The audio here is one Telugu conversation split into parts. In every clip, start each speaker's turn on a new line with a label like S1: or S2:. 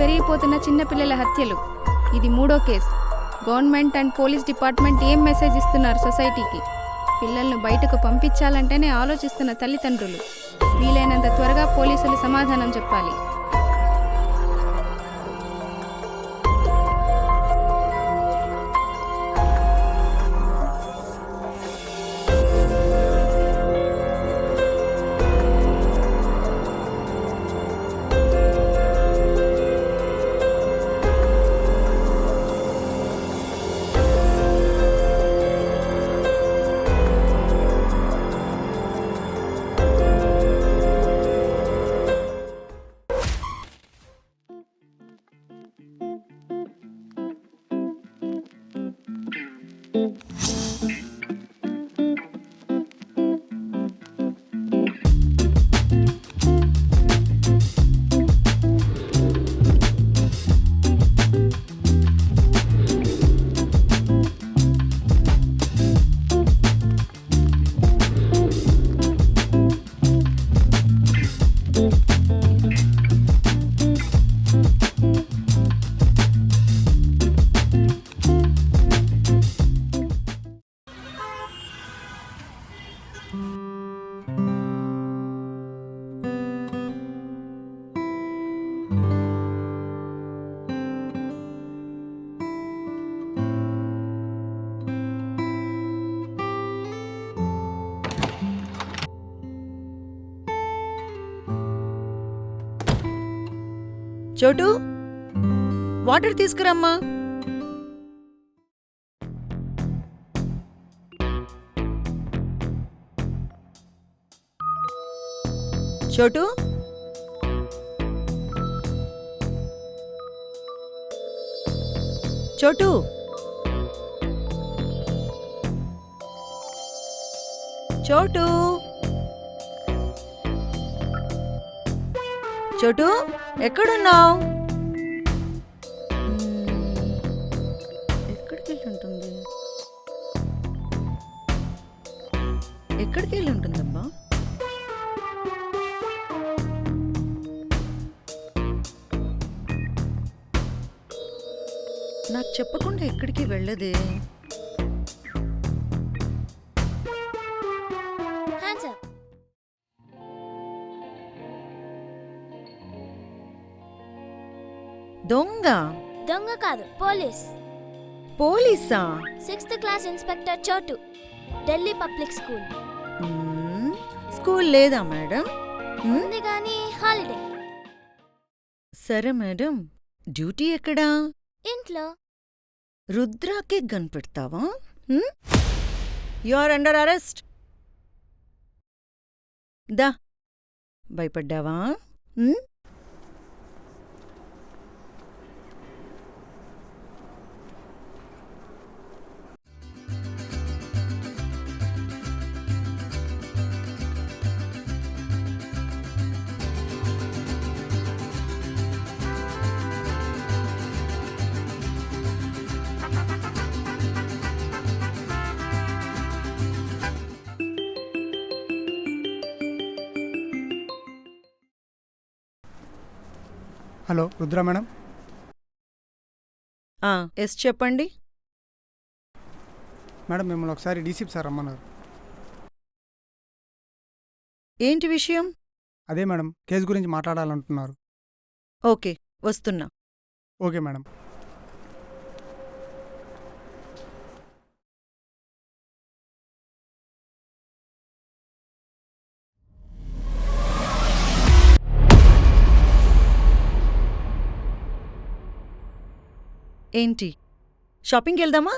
S1: పెరిగిపోతున్న చిన్నపిల్లల హత్యలు. ఇది 3వ case. Government and police department ఏం మెసేజ్ ఇస్తున్నారు సొసైటీకి? పిల్లలను బయటకు పంపించాలంటేనే ఆలోచిస్తున్న తల్లిదండ్రులు. వీలైనంత త్వరగా పోలీసులు సమాధానం చెప్పాలి.
S2: చోటు, వాటర్ తీసుకురమ్మా. చోటు, చోటు, చోటు, చోటు, ఎక్కడున్నావు? ఎక్కడికి వెళ్ళి ఉంటుంది? ఎక్కడికి వెళ్ళి ఉంటుందమ్మా? నాకు చెప్పకుండా ఎక్కడికి వెళ్ళదే. దొంగ?
S3: దొంగ కాదు, పోలీస్.
S2: పోలీసా?
S3: 6th క్లాస్ ఇన్స్పెక్టర్ చోటు, ఢిల్లీ పబ్లిక్ స్కూల్.
S2: స్కూల్ లేదా మేడం?
S3: ఉంది కానీ హాలిడే.
S2: సరే మేడం, డ్యూటీ ఎక్కడా?
S3: ఇంట్లో.
S2: రుద్రాకే కనిపెడతావా? You are under arrest. దా, భయపడ్డావా?
S4: Hello, Rudra madam.
S2: ఎస్ చెప్పండి.
S4: మేడం, మిమ్మల్ని ఒకసారి డీసీపీ సార్ రమ్మన్నారు.
S2: ఏంటి విషయం?
S4: అదే మేడం, కేసు గురించి మాట్లాడాలంటున్నారు.
S2: ఓకే, వస్తున్నా.
S4: Okay madam.
S2: ఏంటి, షాపింగ్కి వెళ్దామా?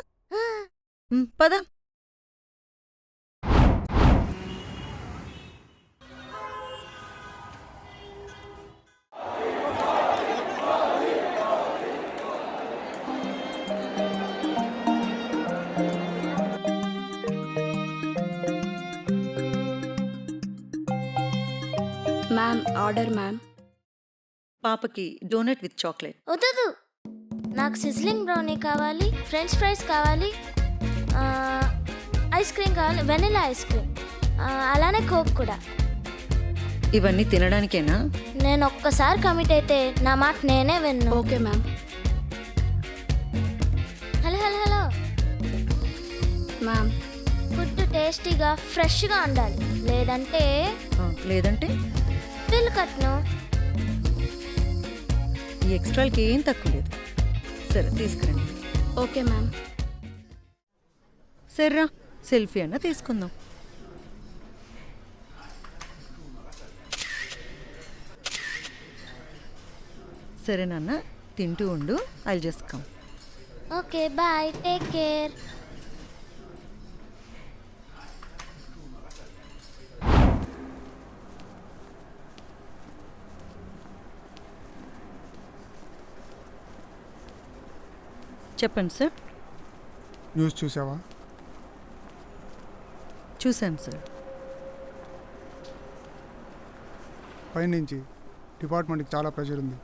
S2: పద.
S1: Ma'am, order ma'am.
S2: పాపకి డోనట్ విత్ చాక్లెట్.
S3: వద్దు, నాకు సిజ్లింగ్ బ్రౌనీ కావాలి, ఫ్రెంచ్ ఫ్రైస్ కావాలి, ఐస్ క్రీమ్ కావాలి, వెనిలా ఐస్ క్రీమ్, అలానే కోక్ కూడా.
S2: ఇవన్నీ తినడానికేనా?
S3: నేను ఒక్కసారి కమిట్ అయితే నా మాట నేనే విన్ను.
S1: Okay ma'am.
S3: Hello hello hello,
S1: ma'am
S3: food టేస్టీగా ఫ్రెష్గా ఉండాలి, లేదంటే
S2: లేదంటే
S3: బిల్ కట్ను.
S2: ఈ ఎక్స్ట్రాలకి ఏం తక్కువ లేదు. సరే తీసుకురండి.
S1: Okay ma'am.
S2: సర్రా, సెల్ఫీ అన్న తీసుకుందాం. సరే నాన్న, తింటూ ఉండు. I'll just come.
S3: Okay bye, take care.
S2: చెప్పండి సార్.
S4: న్యూస్ చూసావా?
S2: చూశాను సార్.
S4: పైనుంచి డిపార్ట్మెంట్కి చాలా ప్రెషర్ ఉంది.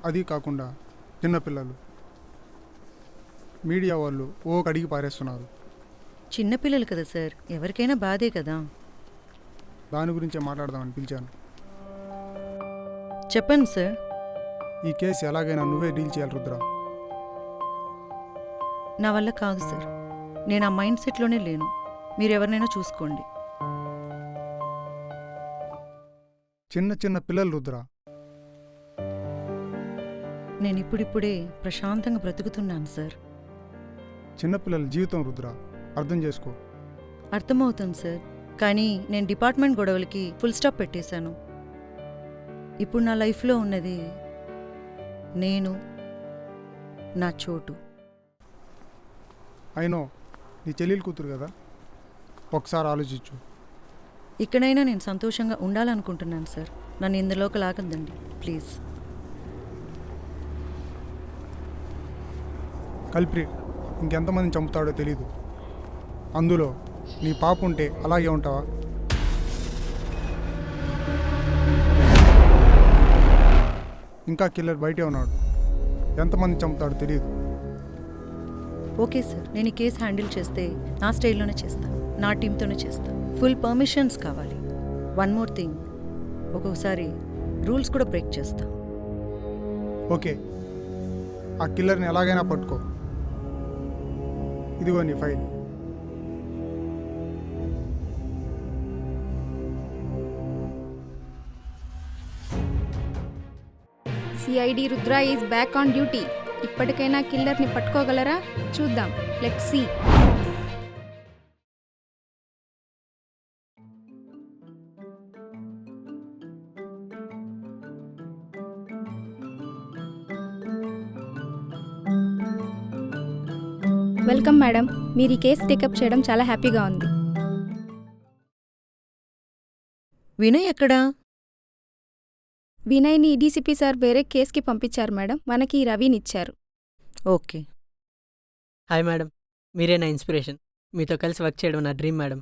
S4: అది కాకుండా చిన్నపిల్లలు మీడియా వాళ్ళు కడిగి పారేస్తున్నారు.
S2: చిన్నపిల్లలు కదా సార్, ఎవరికైనా బాధే కదా.
S4: దాని గురించే మాట్లాడదామని పిలిచాను.
S2: చెప్పండి సార్.
S4: ఈ కేసు ఎలాగైనా నువ్వే డీల్ చేయాలి రుద్ర.
S2: నా వల్ల కాదు సార్, నేను ఆ మైండ్ సెట్లోనే లేను. మీరు ఎవరినైనా చూసుకోండి.
S4: చిన్న చిన్న పిల్లలు రుద్ర.
S2: నేను ఇప్పుడిప్పుడే ప్రశాంతంగా బ్రతుకుతున్నాను సార్.
S4: చిన్నపిల్లల జీవితం రుద్ర, అర్థం చేసుకో.
S2: అర్థమవుతుంది సార్, కానీ నేను డిపార్ట్మెంట్ గొడవలకి ఫుల్ స్టాప్ పెట్టేశాను. ఇప్పుడు నా లైఫ్లో ఉన్నది నేను, నా చోటు.
S4: అయినో నీ చెల్లెలు కూతురు కదా, ఒకసారి ఆలోచించు.
S2: ఇక్కడైనా నేను సంతోషంగా ఉండాలనుకుంటున్నాను సార్. నన్ను ఇందులోకి లాగద్దండి ప్లీజ్.
S4: కల్ప్రిట్ ఇంకెంతమందిని చంపుతాడో తెలీదు. అందులో నీ పాప ఉంటే అలాగే ఉంటావా? ఇంకా కిల్లర్ బయటే ఉన్నాడు. ఎంతమంది చంపుతాడో తెలియదు.
S2: ఓకే సార్, నేను ఈ కేసు హ్యాండిల్ చేస్తే నా స్టైల్లోనే చేస్తాను, నా టీంతోనే చేస్తాను. ఫుల్ పర్మిషన్స్ కావాలి. వన్ మోర్ థింగ్, ఒక్కొక్కసారి రూల్స్ కూడా బ్రేక్ చేస్తా.
S4: ఓకే, ఆ కిల్లర్ని ఎలాగైనా పట్టుకో. ఇదిగో నీ file.
S1: CID Rudra is back on duty. ఇప్పటికైనా కిల్లర్ని పట్టుకోగలరా? చూద్దాం. Let's see. Welcome madam. మీరు ఈ కేసు టేకప్ చేయడం చాలా హ్యాపీగా ఉంది.
S2: వినయ్ ఎక్కడా?
S1: వినయ్ని డీసీపీ సార్ వేరే కేసుకి పంపించారు మేడం. మనకి ఈ రవిని ఇచ్చారు.
S2: ఓకే.
S5: హాయ్ మేడం, మీరే నా ఇన్స్పిరేషన్. మీతో కలిసి వర్క్ చేయడం నా డ్రీమ్ మేడం.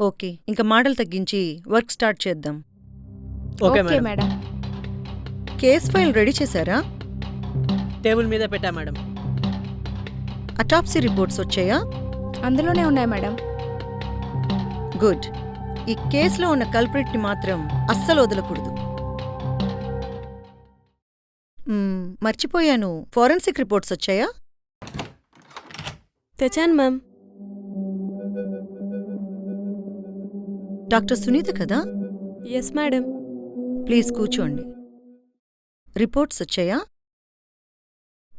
S2: ఓకే, ఇంకా మాటలు తగ్గించి వర్క్ స్టార్ట్ చేద్దాం.
S5: Okay
S1: okay
S5: madam.
S1: Madam.
S2: Case file ready చేశారా?
S5: టేబుల్ మీద పెట్టా మేడం.
S2: అటాప్సీ రిపోర్ట్స్ వచ్చాయా?
S1: అందులోనే ఉన్నాయి మేడం.
S2: గుడ్. ఈ కేసులో ఉన్న కల్ప్రిట్ని మాత్రం అస్సలు వదలకూడదు. మర్చిపోయాను, ఫోరెన్సిక్ రిపోర్ట్స్ వచ్చాయా?
S6: తెచ్చాను మ్యామ్.
S2: డాక్టర్ సునీత కదా?
S6: Yes madam.
S2: ప్లీజ్ కూర్చోండి. రిపోర్ట్స్ వచ్చాయా?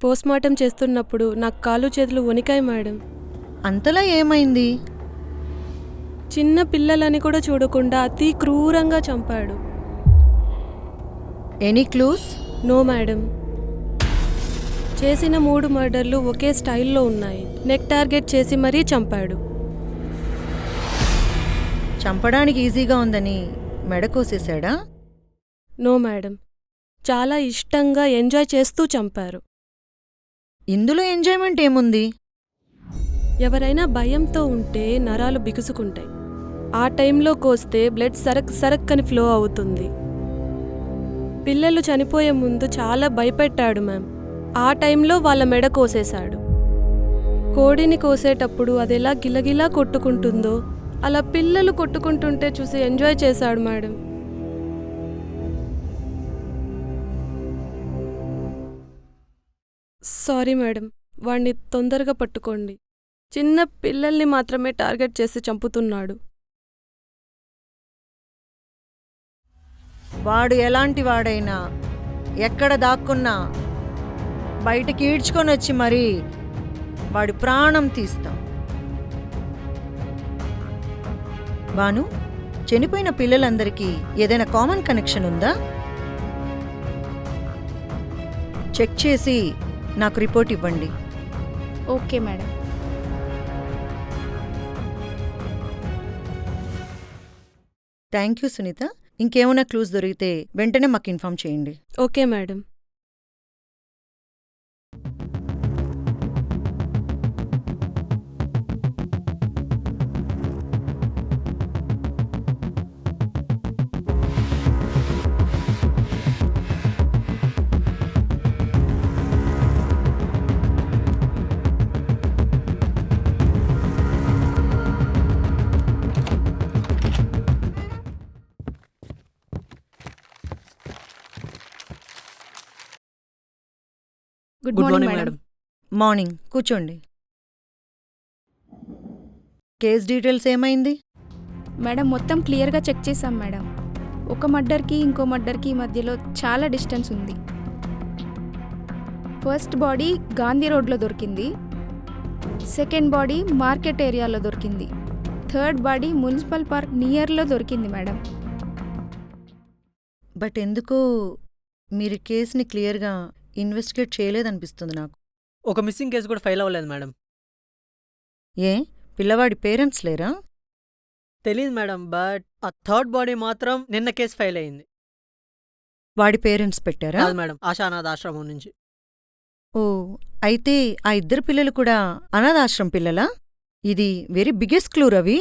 S6: పోస్ట్మార్టం చేస్తున్నప్పుడు నాకు కాళ్ళు చేతులు వణికాయి మేడం.
S2: అంతలా ఏమైంది?
S6: చిన్న పిల్లలని కూడా చూడకుండా అతి క్రూరంగా చంపాడు.
S2: Any clues?
S6: No madam. చేసిన 3 మర్డర్లు ఒకే స్టైల్లో ఉన్నాయి. నెక్ టార్గెట్ చేసి మరీ చంపాడు.
S2: చంపడానికి ఈజీగా ఉందని మెడ కోసేశాడా?
S6: నో మేడం, చాలా ఇష్టంగా ఎంజాయ్ చేస్తూ చంపారు.
S2: ఇందులో ఎంజాయ్మెంట్ ఏముంది?
S6: ఎవరైనా భయంతో ఉంటే నరాలు బిగుసుకుంటాయి. ఆ టైంలో కోస్తే బ్లడ్ సరక్ సరక్ అని ఫ్లో అవుతుంది. పిల్లలు చనిపోయే ముందు చాలా భయపెట్టాడు మ్యామ్. ఆ టైంలో వాళ్ళ మెడ కోసేశాడు. కోడిని కోసేటప్పుడు అదెలా గిలగిలా కొట్టుకుంటుందో అలా పిల్లలు కొట్టుకుంటుంటే చూసి ఎంజాయ్ చేశాడు మేడం. సారీ మేడం, వాణ్ణి తొందరగా పట్టుకోండి. చిన్న పిల్లల్ని మాత్రమే టార్గెట్ చేసి చంపుతున్నాడు.
S2: వాడు ఎలాంటి వాడైనా ఎక్కడ దాక్కున్నా బయటకి ఈడ్చుకొని వచ్చి మరీ వాడి ప్రాణం తీస్తాం. బాను, చనిపోయిన పిల్లలందరికీ ఏదైనా కామన్ కనెక్షన్ ఉందా? చెక్ చేసి నాకు రిపోర్ట్ ఇవ్వండి.
S1: Okay madam.
S2: Thank you Sunitha. ఇంకేమైనా క్లూస్ దొరికితే వెంటనే మాకు ఇన్ఫామ్ చేయండి.
S6: Okay madam.
S1: Good
S5: good
S1: morning
S5: morning
S1: madam.
S5: Madam.
S2: Morning, కూర్చోండి. కేస్ డీటెయిల్స్ ఏమైంది?
S1: మేడం మొత్తం క్లియర్గా చెక్ చేశాం మేడం. ఒక మర్డర్కి ఇంకో మర్డర్కి మధ్యలో చాలా డిస్టెన్స్ ఉంది. ఫస్ట్ బాడీ గాంధీ రోడ్లో దొరికింది, సెకండ్ బాడీ మార్కెట్ ఏరియాలో దొరికింది, థర్డ్ బాడీ మున్సిపల్ పార్క్ నియర్లో దొరికింది మేడం.
S2: బట్ ఎందుకో మీరు కేసుని క్లియర్గా ఇన్వెస్టిగేట్ చేయలేదనిపిస్తుంది నాకు.
S5: ఒక మిస్సింగ్ కేసు కూడా ఫైల్ అవ్వలేదు మేడం.
S2: ఏ, పిల్లవాడి పేరెంట్స్ లేరా?
S5: తెలియదు మేడం, బట్ ఆ థర్డ్ బాడీ మాత్రం నిన్న కేసు ఫైల్ అయింది.
S2: వాడి పేరెంట్స్ పెట్టారా?
S5: కాదు మేడం, ఆశానాథ ఆశ్రమం నుంచి.
S2: ఓ, అయితే ఆ ఇద్దరు పిల్లలు కూడా అనాథాశ్రమం పిల్లలా? ఇది వెరీ బిగ్గెస్ట్ క్లూ రవి.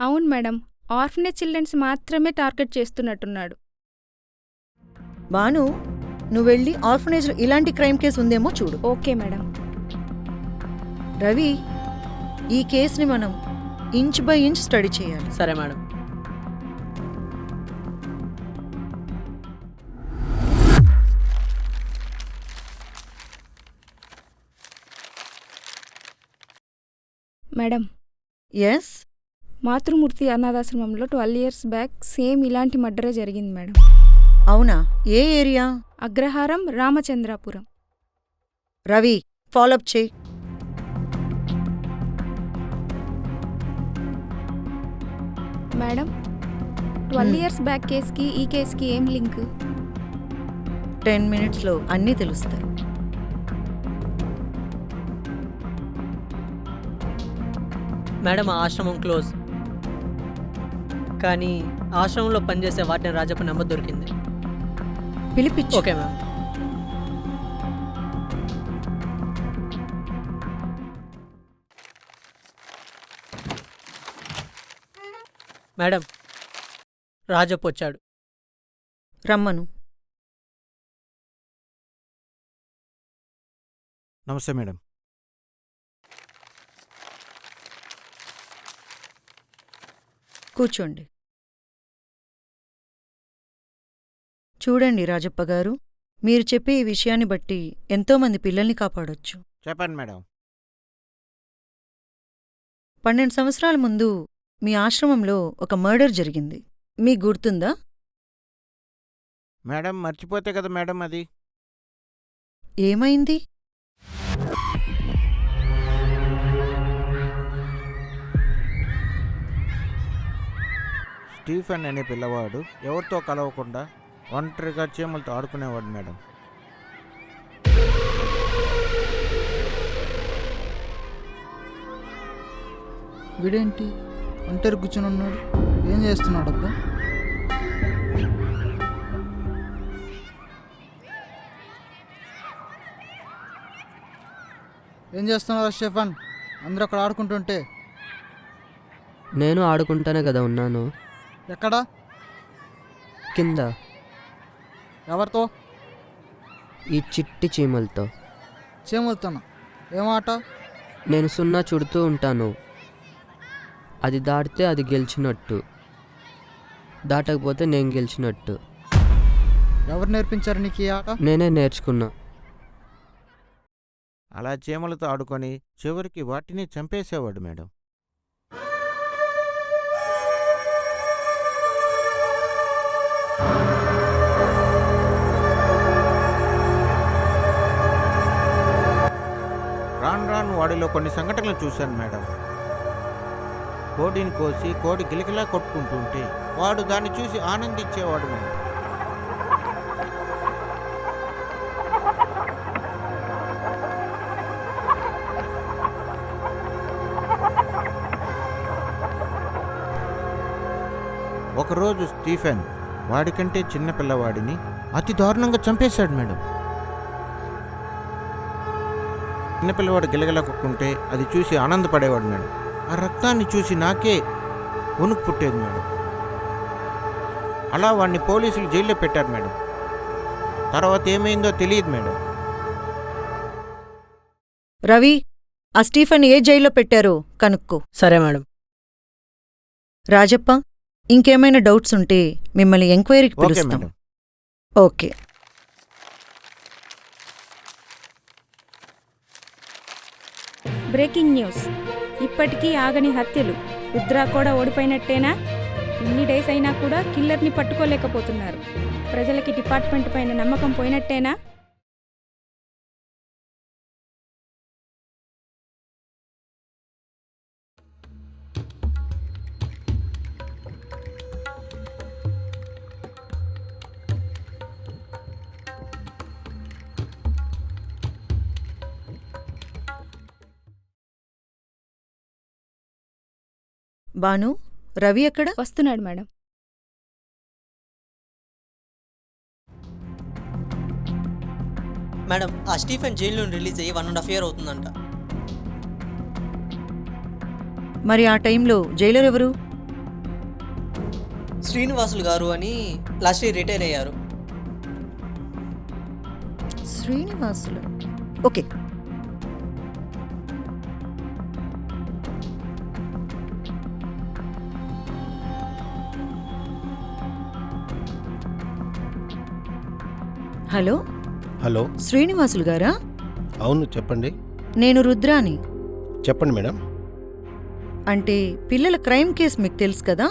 S1: అవును మేడం, ఆర్ఫనేజ్ చిల్డ్రన్స్ మాత్రమే టార్గెట్ చేస్తున్నట్టున్నాడు.
S2: బాను, నువ్వెళ్ళి ఆర్ఫనేజ్లో ఇలాంటి క్రైమ్ కేసు ఉందేమో చూడు.
S1: Okay madam.
S2: రవి, ఈ కేసుని మనం ఇంచ్ బై ఇంచ్ స్టడీ చేయాలి.
S5: సరే మేడం.
S1: మేడం,
S2: ఎస్,
S1: మాతృమూర్తి అనాథాశ్రమంలో 12 years బ్యాక్ సేమ్ ఇలాంటి మర్డరే జరిగింది మేడం.
S2: అవునా? ఏ ఏరియా?
S1: అగ్రహారం, రామచంద్రాపురం.
S2: రవి, ఫాలోఅప్ చేయి.
S1: మేడం, 12 years బ్యాక్ కేసుకి ఈ కేసుకి ఏం లింక్?
S2: 10 minutesలో అన్నీ తెలుస్తాయి.
S5: మేడం, ఆ ఆశ్రమం క్లోజ్, కానీ ఆశ్రమంలో పనిచేసే వార్డెన్ రాజప్ప నెంబర్ దొరికింది.
S2: పిలిపించు.
S5: Okay ma'am. మేడం, రాజప్ప వచ్చాడు.
S2: రమ్మను.
S7: నమస్తే మేడం.
S2: కూర్చోండి. చూడండి రాజప్ప గారు, మీరు చెప్పే ఈ విషయాన్ని బట్టి ఎంతోమంది పిల్లల్ని కాపాడొచ్చు.
S7: చెప్పండి మేడం.
S2: 12 సంవత్సరాల ముందు మీ ఆశ్రమంలో ఒక మర్డర్ జరిగింది. మీకు గుర్తుందా?
S7: మేడం, మర్చిపోతే కదా మేడం అది.
S2: ఏమైంది?
S7: స్టీఫెన్ అనే పిల్లవాడు ఎవరితో కలవకుండా ఒంటరిగా చీమలతో ఆడుకునేవాడు మేడం.
S8: వీడేంటి ఒంటరి కూర్చొని ఉన్నాడు? ఏం చేస్తున్నాడు అబ్బా? ఏం చేస్తున్నారా స్టెఫన్? అందరూ అక్కడ ఆడుకుంటుంటే.
S9: నేను ఆడుకుంటానే కదా ఉన్నాను.
S8: ఎక్కడా?
S9: కింద.
S8: ఎవరితో?
S9: ఈ చిట్టి చీమలతో.
S8: చీమలుతున్నా? ఏమాట?
S9: నేను సున్నా చుడుతూ ఉంటాను. అది దాటితే అది గెలిచినట్టు, దాటకపోతే నేను గెలిచినట్టు.
S8: ఎవరు నేర్పించారు నీకు ఈ ఆట?
S9: నేనే నేర్చుకున్నా.
S7: అలా చీమలతో ఆడుకొని చివరికి వాటిని చంపేసేవాడు మేడం. రాను రాను వాడిలో కొన్ని సంఘటనలు చూశాను మేడం. కోడిని కోసి కోడి గిలగిలా కొట్టుకుంటుంటే వాడు దాన్ని చూసి ఆనందించేవాడు మేడం. ఒకరోజు స్టీఫెన్ వాడికంటే చిన్న పిల్లవాడిని అతి దారుణంగా చంపేశాడు మేడం. చిన్నపిల్లవాడు గిలగిలా కొట్టుకుంటే అది చూసి ఆనందపడేవాడు మేడం. ఆ రక్తాన్ని చూసి నాకే వణుకు పుట్టేది మేడం. అలా వాడిని పోలీసులు జైల్లో పెట్టారు మేడం. తర్వాత ఏమైందో తెలియదు మేడం.
S2: రవి, ఆ స్టీఫెన్ ఏ జైల్లో పెట్టారో కనుక్కో.
S5: సరే మేడం.
S2: రాజప్ప, ఇంకేమైనా డౌట్స్ ఉంటే మిమ్మల్ని ఎంక్వైరీకి
S7: ఓకే
S2: పిలుస్తాం.
S7: మేడం.
S2: ఓకే.
S1: Breaking news. ఇప్పటికీ ఆగని హత్యలు. రుద్ర కూడా ఓడిపోయినట్టేనా? ఇన్ని డేస్ అయినా కూడా కిల్లర్ని పట్టుకోలేకపోతున్నారు. ప్రజలకి డిపార్ట్మెంట్ పైన నమ్మకం పోయినట్టేనా?
S2: బాను, రవి ఎక్కడ?
S1: వస్తున్నాడు మేడం.
S5: మేడం, ఆ స్టీఫెన్ జైలు నుండి రిలీజ్ అయ్యి 1.5 year అవుతుందంట.
S2: మరి ఆ టైంలో జైలర్ ఎవరు?
S5: శ్రీనివాసులు గారు అని లాస్ట్ ఇయర్ రిటైర్ అయ్యారు.
S2: Srinivasulu. Okay. Hello,
S10: hello,
S2: Srinivasulu గారా?
S10: అవును చెప్పండి.
S2: నేను రుద్రాని.
S10: చెప్పండి మేడం.
S2: అంటే పిల్లల క్రైమ్ కేసు మీకు తెలుసు కదా?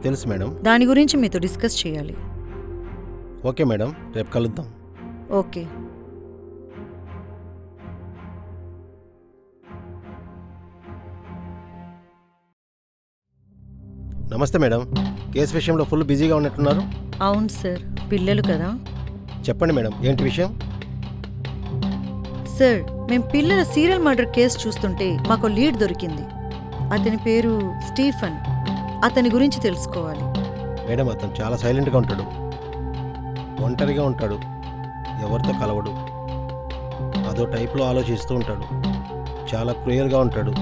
S10: తెలుసు మేడం.
S2: దాని గురించి మీతో డిస్కస్ చేయాలి.
S10: ఓకే మేడం, రేపు కలుద్దాం.
S2: ఓకే.
S10: నమస్తే మేడం. కేసు విషయంలో ఫుల్ బిజీగా ఉన్నట్టున్నారు.
S2: అవును సార్, పిల్లలు కదా.
S10: చెప్పండి మేడం, ఏంటి విషయం?
S2: సార్, మేం పిల్లల సీరియల్ మర్డర్ కేసు చూస్తుంటే మాకు లీడ్ దొరికింది. అతని పేరు స్టీఫెన్. అతని గురించి తెలుసుకోవాలి.
S10: మేడం, అతను చాలా సైలెంట్గా ఉంటాడు, ఒంటరిగా ఉంటాడు, ఎవరితో కలవడు, అదో టైప్లో ఆలోచిస్తూ ఉంటాడు, చాలా క్రూయల్గా ఉంటాడు.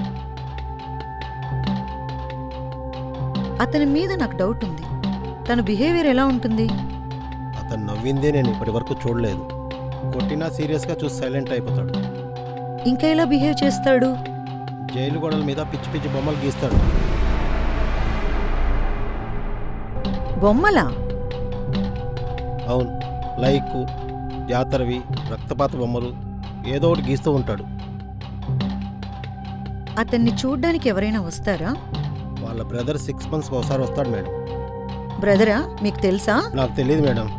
S2: అతని మీద నాకు డౌట్ ఉంది. తన బిహేవియర్ ఎలా ఉంటుంది?
S10: అతను నవ్విందే నేను ఇప్పటి వరకు చూడలేదు. కొట్టినా సీరియస్గా చూసి సైలెంట్ అయిపోతాడు.
S2: ఇంకా ఎలా బిహేవ్ చేస్తాడు?
S10: జైలు గోడల మీద పిచ్చి పిచ్చి బొమ్మలు గీస్తాడు.
S2: బొమ్మలా?
S10: అవును, లైకు, జాతరవి, రక్తపాత బొమ్మలు ఏదో ఒకటి గీస్తూ ఉంటాడు.
S2: అతన్ని చూడ్డానికి ఎవరైనా వస్తారా?
S10: వాళ్ళ బ్రదర్ 6 monthsకి ఒకసారి వస్తాడు మేడం.
S2: బ్రదరా? మీకు తెలుసా?
S10: నాకు తెలియదు మేడం.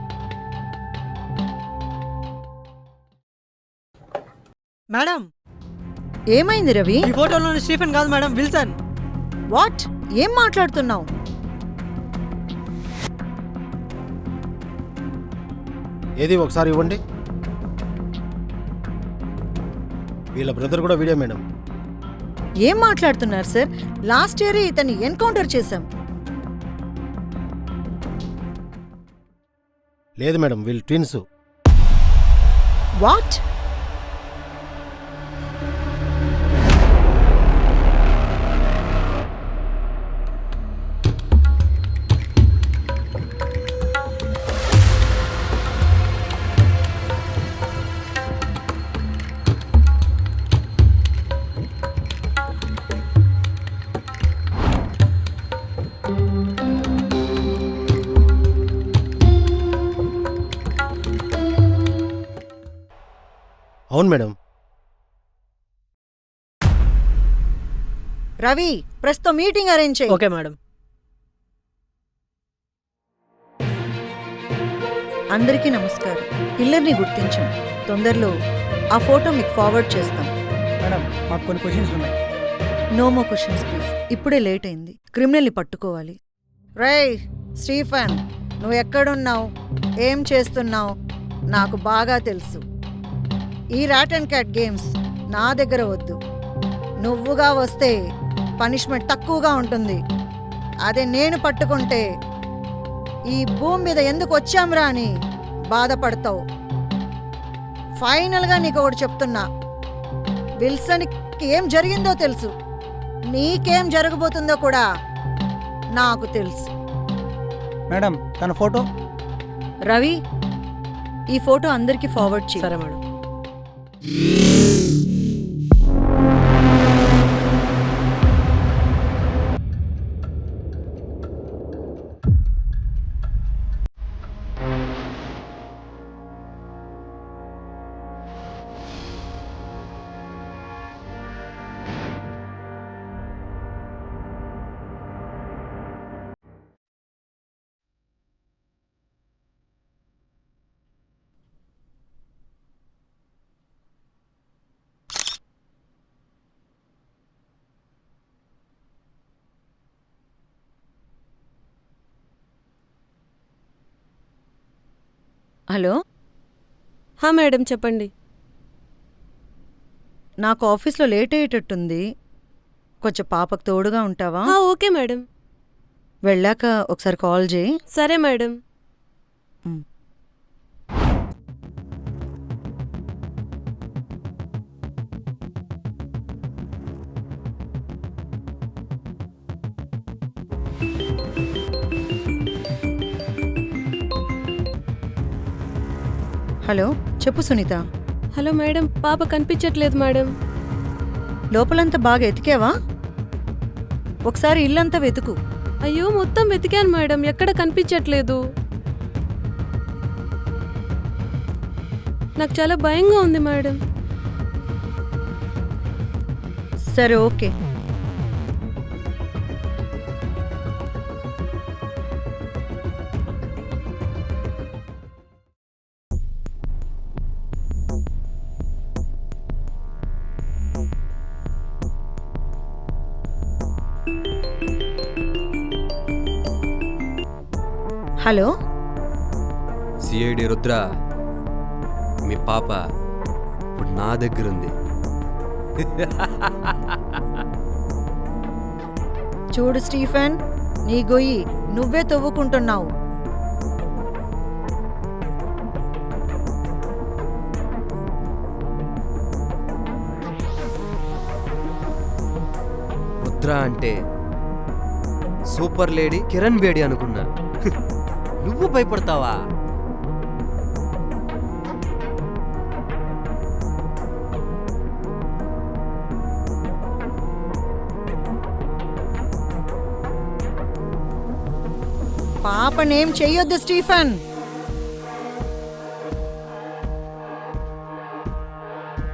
S5: మేడం,
S2: ఏమైంది రవి?
S5: ఈ ఫోటోలోని స్టీఫెన్ కాదు మేడం, విల్సన్.
S2: వాట్? ఏం మాట్లాడుతున్నావు?
S10: ఏది ఒకసారి ఇవ్వండి. వీళ్ళ బ్రదర్ కూడా వీడియో మేడం.
S2: ఏం మాట్లాడుతున్నారు సార్? లాస్ట్ ఇయర్ ఇతన్ని ఎన్కౌంటర్ చేశాం.
S10: లేదు మేడం, వీళ్ళు ట్విన్స్.
S2: వాట్?
S10: అవును మేడం.
S2: రవి, ప్రస్తుతం మీటింగ్ అరేంజ్ చేయి.
S5: Okay madam.
S2: అందరికీ నమస్కారం. కిల్లర్ని గుర్తించాం. తొందరలో ఆ ఫోటో మీకు ఫార్వర్డ్ చేస్తాం.
S8: మేడం మాకు కొన్ని క్వశ్చన్స్ ఉన్నాయి.
S2: No more questions please. ఇప్పుడే లేట్ అయింది. క్రిమినల్ని పట్టుకోవాలి. రేయ్ స్టీఫెన్, నువ్వు ఎక్కడున్నావు, ఏం చేస్తున్నావు నాకు బాగా తెలుసు. ఈ ర్యాట్ అండ్ క్యాట్ గేమ్స్ నా దగ్గర వద్దు. నువ్వుగా వస్తే పనిష్మెంట్ తక్కువగా ఉంటుంది. అదే నేను పట్టుకుంటే ఈ భూమి మీద ఎందుకు వచ్చాంరా అని బాధపడతావు. ఫైనల్గా నీకు ఒకటి చెప్తున్నా, విల్సన్కి ఏం జరిగిందో తెలుసు, నీకేం జరగబోతుందో కూడా నాకు తెలుసు.
S8: మేడం తన ఫోటో.
S2: రవి, ఈ ఫోటో అందరికీ ఫార్వర్డ్ చేయి.
S5: సరే మేడం.
S2: హలో,
S6: హా మేడం చెప్పండి.
S2: నాకు ఆఫీస్లో లేట్ అయ్యేటట్టుంది. కొంచెం పాపకు తోడుగా ఉంటావా?
S6: హా ఓకే మేడం.
S2: వెళ్ళాక ఒకసారి కాల్ చేయి.
S6: సరే మేడం.
S2: హలో, చెప్పు సునీత.
S6: హలో మేడం, పాప కనిపించట్లేదు మేడం.
S2: లోపలంతా బాగా ఎతికావా? ఒకసారి ఇల్లంతా వెతుకు.
S6: అయ్యో మొత్తం వెతికాను మేడం, ఎక్కడ కనిపించట్లేదు. నాకు చాలా భయంగా ఉంది మేడం.
S2: సరే ఓకే. హలో,
S9: సిఐడి రుద్ర, మీ పాప ఇప్పుడు నా దగ్గర ఉంది.
S2: చూడు స్టీఫెన్, నీ గొయ్యి నువ్వే తవ్వుకుంటున్నావు.
S9: రుద్ర అంటే సూపర్ లేడీ కిరణ్ బేడి అనుకున్నా. నువ్వు భయపడతావా?
S2: పాపనేం చెయ్యొద్దు స్టీఫెన్.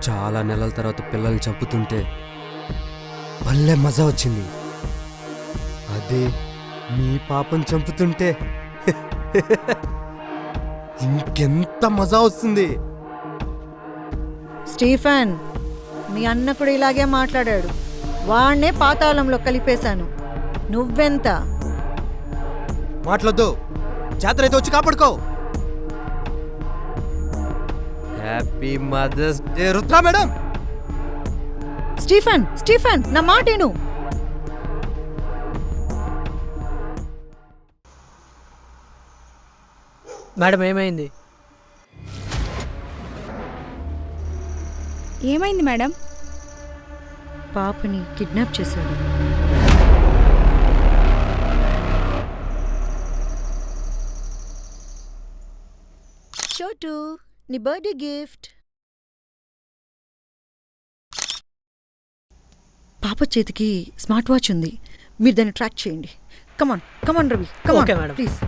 S9: చాలా నెలల తర్వాత పిల్లల్ని చంపుతుంటే భలే మజా వచ్చింది. అదే మీ పాపని చంపుతుంటే ఇంకెంత మజా వస్తుంది.
S2: స్టీఫెన్, మీ అన్న కూడా ఇలాగే మాట్లాడాడు. వాణ్ణే పాతాళంలో కలిపేశాను. నువ్వెంత?
S9: మాట్లాడద్దు, జాతర అయితే వచ్చి కాపాడుకో. Happy mother's day Rudra madam.
S2: Stephen, Stephen నా మాటేను.
S5: మేడం ఏమైంది?
S1: ఏమైంది మేడం?
S2: పాపని కిడ్నాప్ చేశాడు. చోటు, నీ బర్త్డే గిఫ్ట్. పాప చేతికి స్మార్ట్ వాచ్ ఉంది. మీరు దాన్ని ట్రాక్ చేయండి. Come on come on Ravi, come on
S5: okay madam.
S2: Please.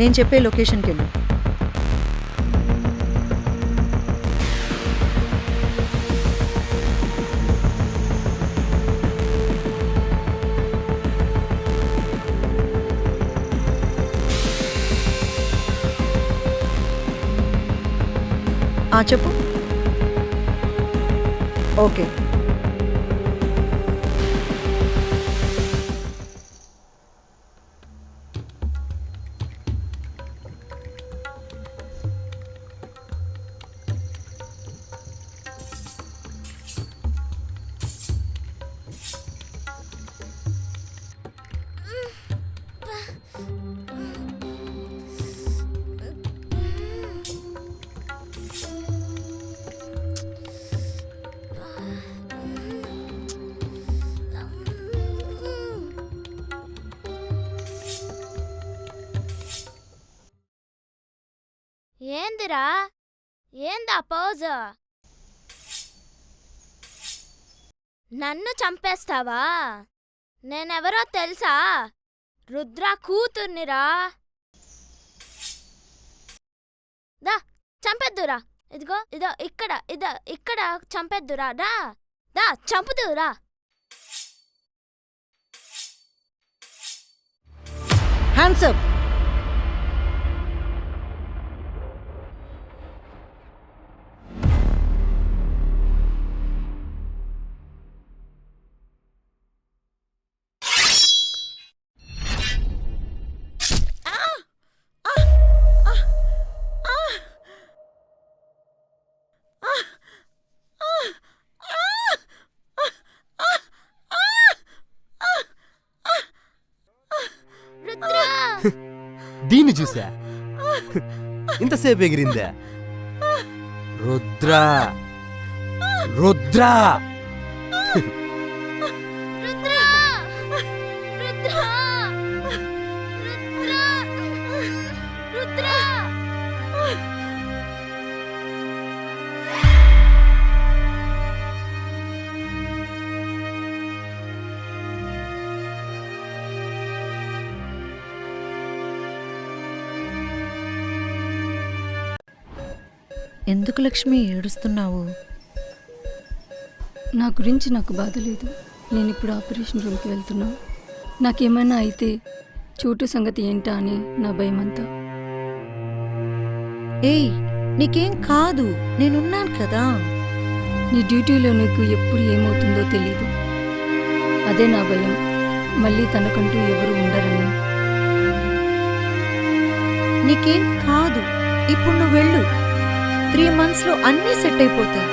S2: నేను చెప్పే లొకేషన్కి వెళ్ళు. చెప్పు. ఓకే.
S3: ఏందిరా ఏందా పోజ్? నన్ను చంపేస్తావా? నేనెవరో తెలుసా? రుద్ర కూతుర్నిరా. దా చంపేద్దురా. ఇదిగో ఇదో ఇక్కడ చంపేద్దురా. దా చంపుదురా.
S2: Hands up.
S9: దీన్ని చూసా ఇంతసేపు ఎగిరిందా? రుద్రా రుద్రా
S2: ఎందుకు లక్ష్మి ఏడుస్తున్నావు?
S11: నా గురించి నాకు బాధ లేదు. నేను ఇప్పుడు ఆపరేషన్ రూమ్కి వెళ్తున్నా. నాకేమైనా అయితే చోటు సంగతి ఏంటా అని నా భయం అంతా.
S2: ఏయ్, నీకేం కాదు, నేనున్నాను కదా.
S11: నీ డ్యూటీలో నీకు ఎప్పుడు ఏమవుతుందో తెలీదు. అదే నా భయం, మళ్ళీ తనకంటూ ఎవరు ఉండరని.
S2: నీకేం కాదు, ఇప్పుడు నువ్వు వెళ్ళు. 3 monthsలో అన్నీ సెట్ అయిపోతాయి.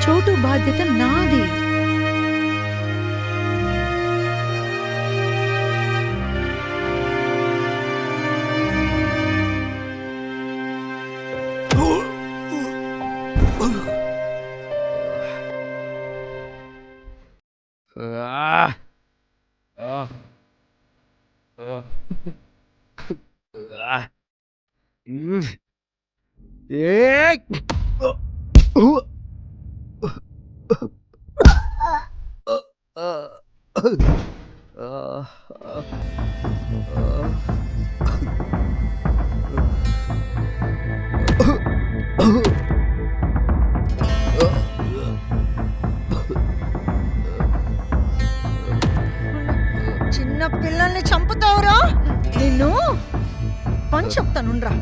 S2: చోటు బాధ్యత నాది. చిన్న పిల్లల్ని చంపుతావురా నిన్ను. పని చెప్తానుండ్రా.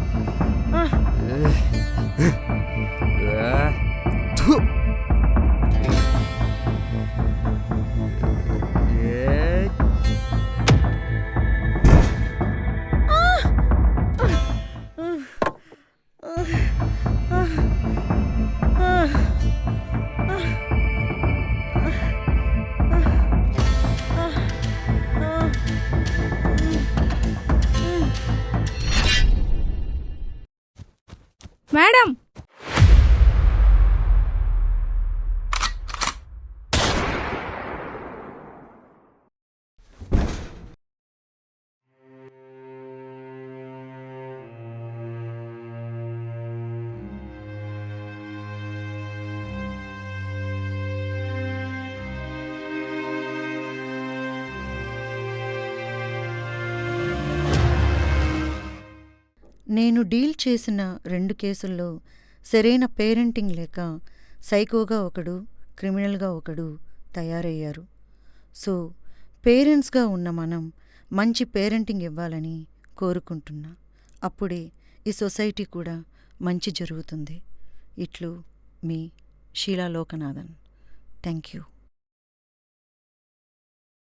S1: మేడం,
S2: నేను డీల్ చేసిన 2 కేసుల్లో సరైన పేరెంటింగ్ లేక సైకోగా ఒకడు, క్రిమినల్గా ఒకడు తయారయ్యారు. సో పేరెంట్స్గా ఉన్న మనం మంచి పేరెంటింగ్ ఇవ్వాలని కోరుకుంటున్నా. అప్పుడే ఈ సొసైటీ కూడా మంచి జరుగుతుంది. ఇట్లు మీ షీలా లోకనాథన్. Thank you.